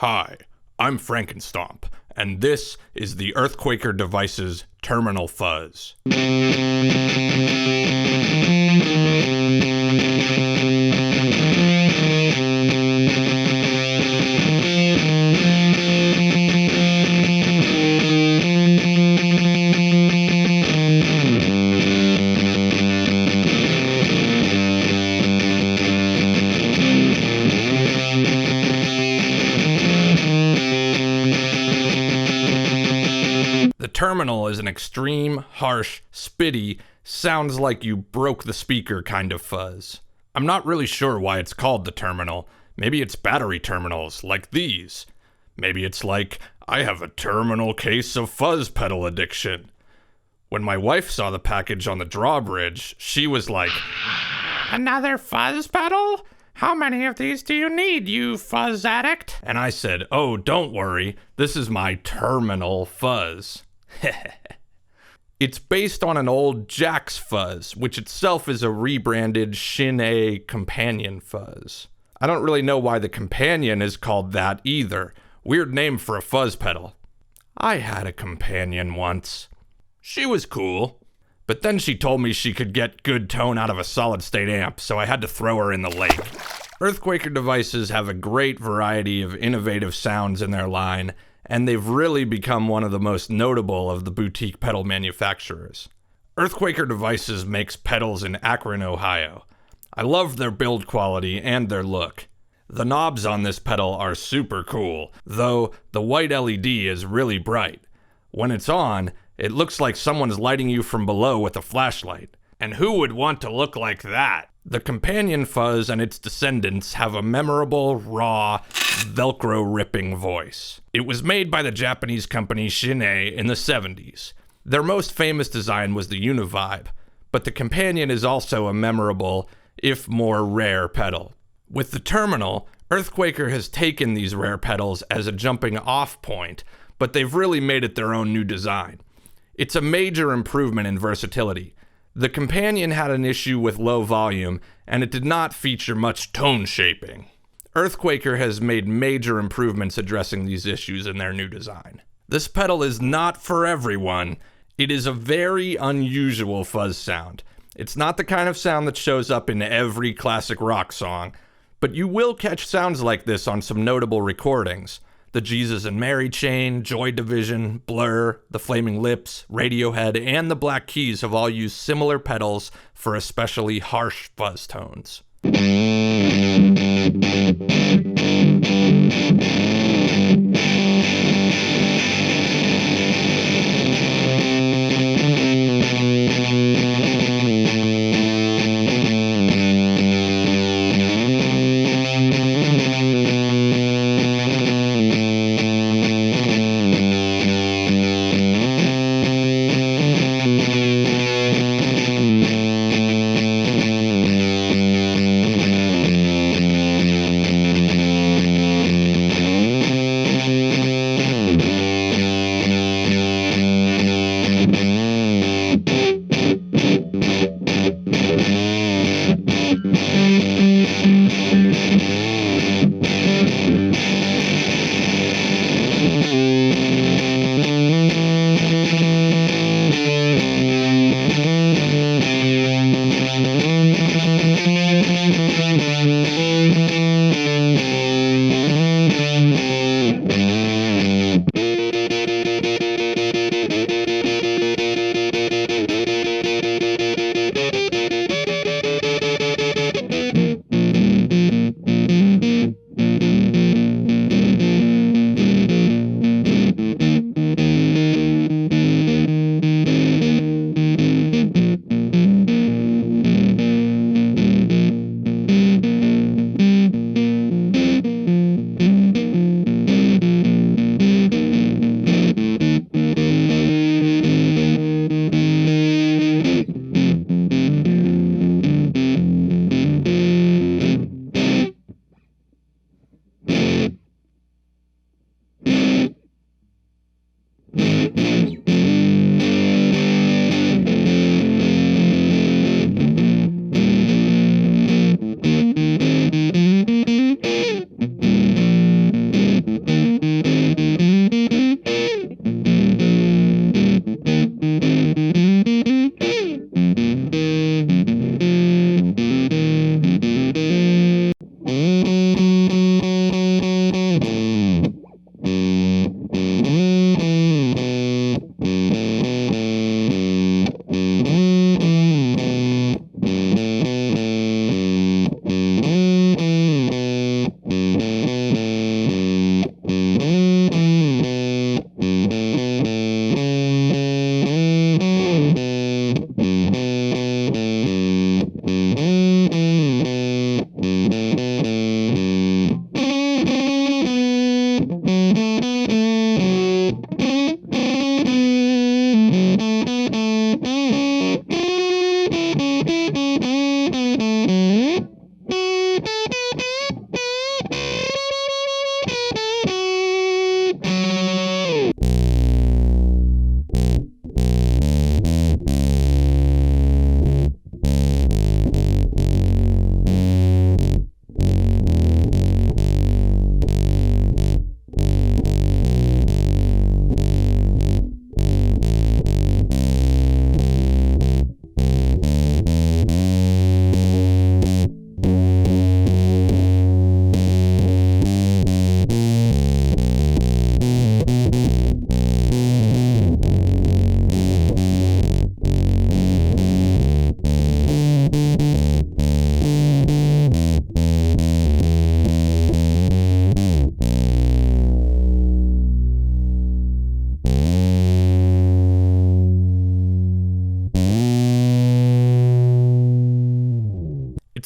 Hi, I'm Frankenstomp, and this is the Earthquaker Devices Terminal Fuzz. The terminal is an extreme, harsh, spitty, sounds like you broke the speaker kind of fuzz. I'm not really sure why it's called the terminal. Maybe it's battery terminals, like these. Maybe it's like, I have a terminal case of fuzz pedal addiction. When my wife saw the package on the drawbridge, she was like, "Another fuzz pedal? How many of these do you need, you fuzz addict?" And I said, "Oh, don't worry, this is my terminal fuzz." It's based on an old Jack's fuzz, which itself is a rebranded CLA companion fuzz. I don't really know why the companion is called that either. Weird name for a fuzz pedal. I had a companion once. She was cool, but then she told me she could get good tone out of a solid-state amp, so I had to throw her in the lake. Earthquaker Devices have a great variety of innovative sounds in their line, and they've really become one of the most notable of the boutique pedal manufacturers. Earthquaker Devices makes pedals in Akron, Ohio. I love their build quality and their look. The knobs on this pedal are super cool, though the white LED is really bright. When it's on, it looks like someone's lighting you from below with a flashlight. And who would want to look like that? The companion fuzz and its descendants have a memorable, raw, Velcro-ripping voice. It was made by the Japanese company Shure in the 70s. Their most famous design was the Univibe, but the companion is also a memorable, if more rare, pedal. With the terminal, Earthquaker has taken these rare pedals as a jumping off point, but they've really made it their own new design. It's a major improvement in versatility. The companion had an issue with low volume, and it did not feature much tone shaping. Earthquaker has made major improvements addressing these issues in their new design. This pedal is not for everyone. It is a very unusual fuzz sound. It's not the kind of sound that shows up in every classic rock song, but you will catch sounds like this on some notable recordings. The Jesus and Mary Chain, Joy Division, Blur, The Flaming Lips, Radiohead, and the Black Keys have all used similar pedals for especially harsh fuzz tones.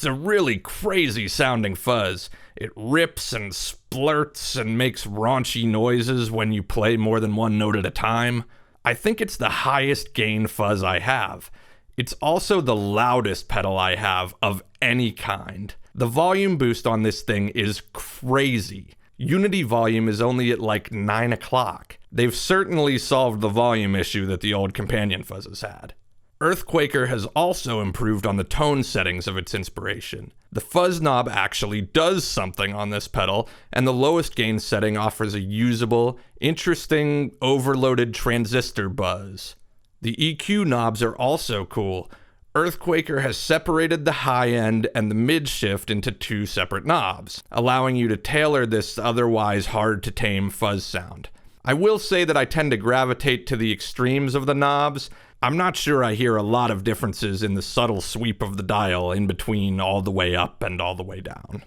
a really crazy sounding fuzz. It rips and splurts and makes raunchy noises when you play more than one note at a time. I think it's the highest gain fuzz I have. It's also the loudest pedal I have of any kind. The volume boost on this thing is crazy. Unity volume is only at like 9 o'clock. They've certainly solved the volume issue that the old companion fuzzes had. Earthquaker has also improved on the tone settings of its inspiration. The fuzz knob actually does something on this pedal, and the lowest gain setting offers a usable, interesting, overloaded transistor buzz. The EQ knobs are also cool. Earthquaker has separated the high end and the mid shift into two separate knobs, allowing you to tailor this otherwise hard to tame fuzz sound. I will say that I tend to gravitate to the extremes of the knobs. I'm not sure I hear a lot of differences in the subtle sweep of the dial in between all the way up and all the way down.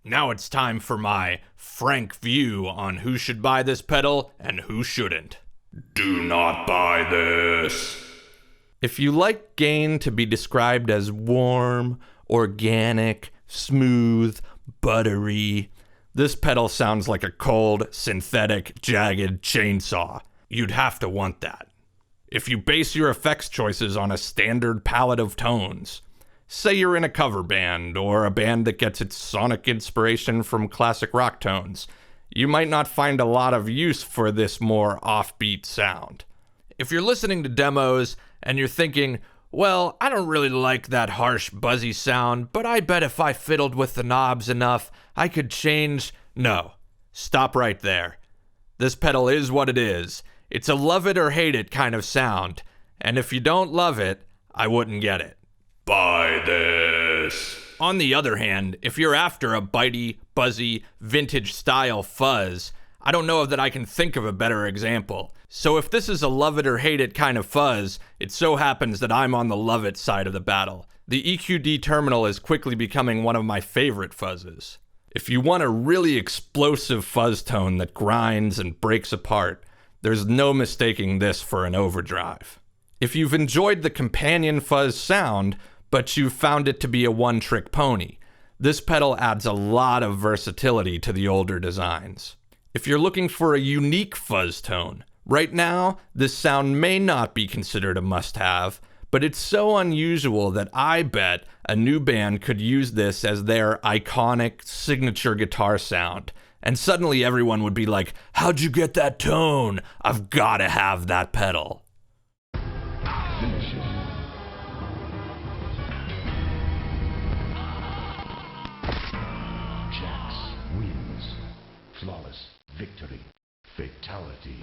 Now it's time for my frank view on who should buy this pedal and who shouldn't. Do not buy this. If you like gain to be described as warm, organic, smooth, buttery, this pedal sounds like a cold, synthetic, jagged chainsaw. You'd have to want that. If you base your effects choices on a standard palette of tones, say you're in a cover band or a band that gets its sonic inspiration from classic rock tones, you might not find a lot of use for this more offbeat sound. If you're listening to demos and you're thinking, well, I don't really like that harsh, buzzy sound, but I bet if I fiddled with the knobs enough, I could change. No, stop right there. This pedal is what it is. It's a love it or hate it kind of sound, and if you don't love it, I wouldn't get it. Buy this. On the other hand, if you're after a bitey, buzzy, vintage-style fuzz, I don't know that I can think of a better example. So if this is a love it or hate it kind of fuzz, it so happens that I'm on the love it side of the battle. The EQD terminal is quickly becoming one of my favorite fuzzes. If you want a really explosive fuzz tone that grinds and breaks apart, there's no mistaking this for an overdrive. If you've enjoyed the companion fuzz sound, but you've found it to be a one-trick pony, this pedal adds a lot of versatility to the older designs. If you're looking for a unique fuzz tone, right now, this sound may not be considered a must-have, but it's so unusual that I bet a new band could use this as their iconic signature guitar sound. And suddenly everyone would be like, how'd you get that tone? I've gotta have that pedal. Finish it. Jax wins. Flawless victory. Fatality.